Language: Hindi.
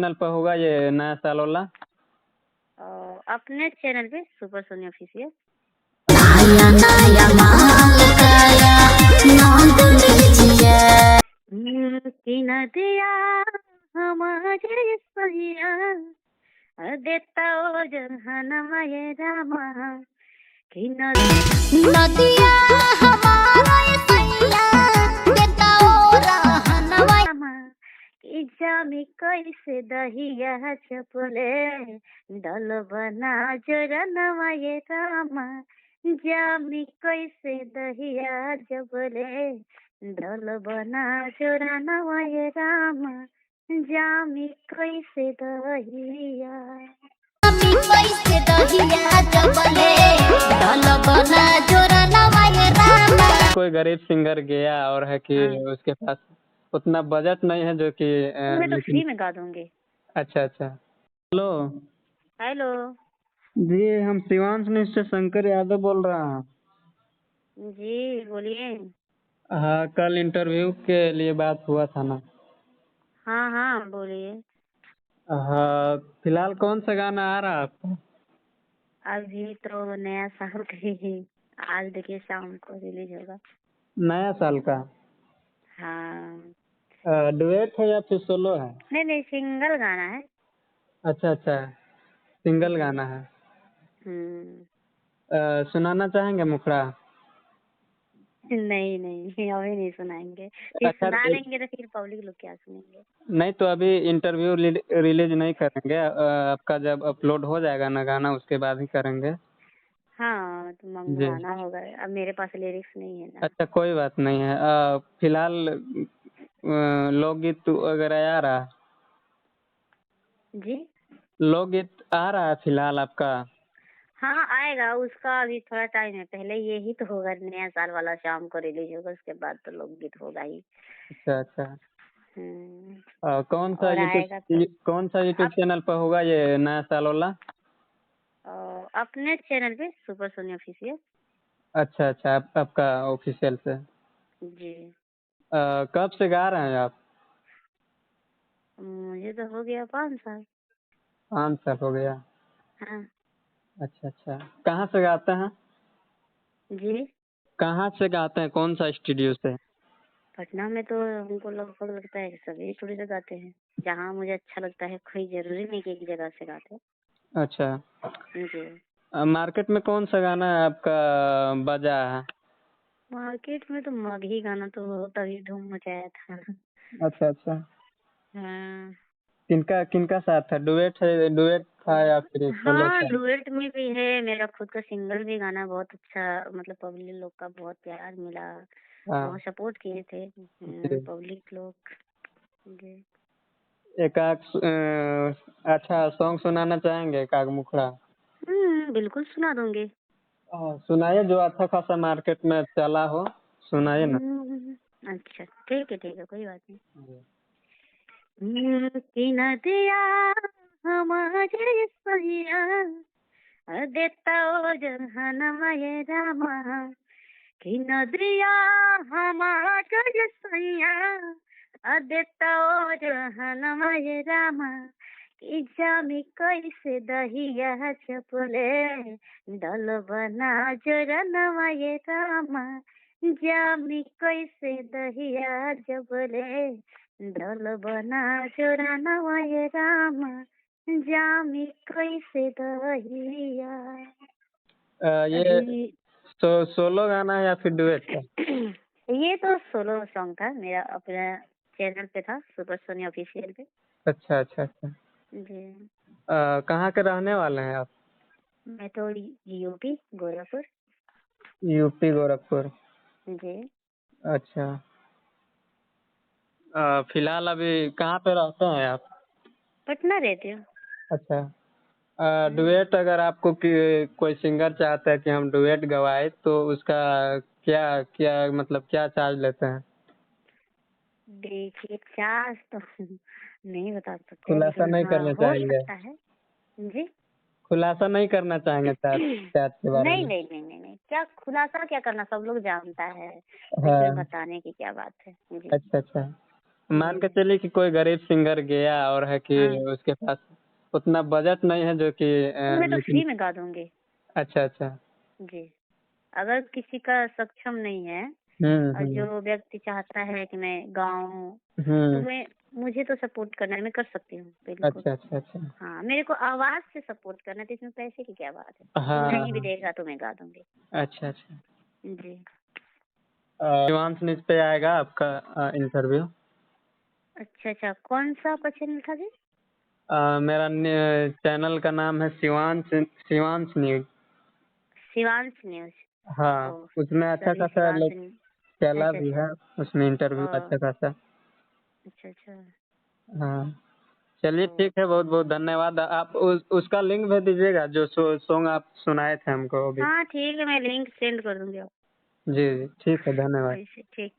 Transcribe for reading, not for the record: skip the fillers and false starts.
चैनल पर होगा ये नया साल वाला? अपने चैनल पे सुपर सोनी ऑफिशियल। की नदिया हमारे सहिया देता ओ जहनमय रामा की नदिया हमारे सहिया देता ओ रहनमय रामा की जामी कैसे दहिया चपले डल बना जरनमय रामा जामी कैसे दहिया चपले डल बना जरनमय रामा जामी कैसे दहिया कैसे दहिया जबले डल बना जरनमय रामा। कोई गरीब सिंगर गया और है कि उसके पास उतना बजट नहीं है जो कि मैं तो फ्री में गा दूंगी। अच्छा अच्छा। हेलो हेलो जी, हम सिवान से शंकर यादव बोल रहा हूँ। जी बोलिए। हाँ, कल इंटरव्यू के लिए बात हुआ था ना? हाँ हाँ बोलिए। हाँ, फिलहाल कौन सा गाना आ रहा है आपका? अभी तो नया साल ही आज देखिए शाम को रिलीज होगा। नया साल का? हाँ डुएट है या फिर सोलो है? नहीं नहीं सिंगल गाना है। अच्छा अच्छा, सिंगल गाना है। सुनाना चाहेंगे मुखड़ा? नहीं नहीं अभी नहीं सुनाएंगे, फिर अच्छा सुना देंगे तो फिर पब्लिक लोग क्या सुनेंगे। नहीं तो अभी इंटरव्यू रिलीज नहीं करेंगे, आपका जब अपलोड हो जाएगा ना गाना उसके बाद ही करेंगे। हाँ तो जी मंगवाना होगा, अब मेरे पास लिरिक्स नहीं है ना। अच्छा, कोई बात नहीं है। फिलहाल लोकगीत वगैरह आ रहा है? जी लोकगीत आ रहा है फिलहाल आपका? हाँ आएगा, उसका अभी थोड़ा टाइम है, पहले यही तो होगा, नया साल वाला शाम को रिलीज होगा, उसके बाद तो लोकगीत होगा ही। अच्छा अच्छा। और आएगा तो कौन सा यूट्यूब आप चैनल पर होगा ये नया साल वाला? अपने चैनल पे सुपर सोनी ऑफिशियल। अच्छा अच्छा, आपका ऑफिशियल से। जी कब से गा रहे हैं आप? मुझे तो हो गया 5 साल। 5 साल हो गया? हाँ अच्छा अच्छा, कहाँ से गाते हैं? जी कहाँ से गाते हैं, कौन सा स्टूडियो से? पटना में तो हमको लगभग लगता है कि सभी थोड़ी से गाते हैं, जहाँ मुझे अच्छा लगता है, कोई जरूरी नहीं कि एक जगह से गाते। अच्छा। जी मार्केट में कौन सा गाना है आपका बजा है? मार्केट में तो मगही गाना तो बहुत अभी धूम मचाया था। अच्छा अच्छा, हाँ किनका किनका साथ है? डुएट था या फिर सोलो हाँ था? डुएट में भी है, मेरा खुद का सिंगल भी गाना बहुत अच्छा, मतलब पब्लिक लोग का बहुत प्यार मिला, हाँ बहुत सपोर्ट किए थे जी। पब्लिक लोग। जी एक आध अच्छा सॉन्ग सुनाना चाहेंगे, एक आध मुखड़ा? बिल्कुल सुना दूंगी। सुनाइए, जो अच्छा खासा मार्केट में चला हो, सुनाइए ना। अच्छा ठीक है कोई बात नहीं। की नदिया हमारे सहिया देता ओ जहनमय रामा की नदिया हमारे सहिया देता ओ जहनमय रामा की जामी कैसे दहिया चपले डल बना जरनमय रामा जामी कैसे दहिया जबले डल बना जरनमय रामा जामी कैसे दहिया। ये अभी सोलो गाना है या फिर डुएट का? ये तो सोलो सॉन्ग था मेरा, अपना चैनल पे था सुपर सोनी ऑफिशियल पे। अच्छा अच्छा अच्छा। जी कहाँ के रहने वाले हैं आप? मैं तो यूपी गोरखपुर। यूपी गोरखपुर। जी अच्छा। फिलहाल अभी कहाँ पे रहते हैं आप? पटना रहती हूँ। अच्छा। डुएट अगर आपको कोई सिंगर चाहता है कि हम डुएट गवाए तो उसका क्या क्या मतलब क्या चार्ज लेते हैं? देखिए चार्ज तो नहीं बता सकते, खुलासा लेकिन नहीं हाँ करना हो चाहेंगे? सकता है। जी खुलासा नहीं करना चाहेंगे चार्ज चार्ज के बारे नहीं में? नहीं नहीं नहीं नहीं, क्या खुलासा क्या करना, सब लोग जानता है, तो इसमें हाँ। बताने की क्या बात है। जी अच्छा अच्छा। मान के चलिए कि कोई गरीब सिंगर गया और है कि हाँ, उसके पास उतना बजट नहीं है जो कि तो मैं तो लेकिन फ्री में गा दूँगी। अच्छा, अच्छा। जी, अगर किसी का सक्षम नहीं है हुँ, और हुँ। जो व्यक्ति चाहता है कि मैं गाऊँ, तो हुँ। मुझे तो सपोर्ट करना है, मैं कर सकती हूँ, बिल्कुल। अच्छा, अच्छा, अच्छा। हाँ, मेरे को आवाज़ से सपोर्ट करना है, तो इसमें पैसे की क्या बात है? कोई हाँ, नहीं भी हाँ। देगा तो मैं गा दूँगी। अच्छा, अच्छा। जी। शिवांश न्यूज़ पे आएगा आपका इंटरव्यू। अच्छा, अच्छा, कौन-सा आपका चैनल था जी? मेरा चैनल का नाम है शिवांश न्यूज़। शिवांश न्यूज़। हाँ, ओह! उसमें अच्छा चलिए खासा शिवांश लोग न्यूज़। चला अच्छा, भी अच्छा। है, उसमें इंटरव्यू ओह! अच्छा खासा। अच्छा, अच्छा। हाँ, चलिए ओह! ठीक है, बहुत-बहुत धन्यवाद। आप उसका लिंक भेज दीजिएगा जो सॉन्ग आप सुनाए थे हमको अभी। हाँ, ठीक है, मैं लिंक सेंड कर दूँगी आपको। जी, जी, ठीक है, धन्यवाद। वैसे ठीक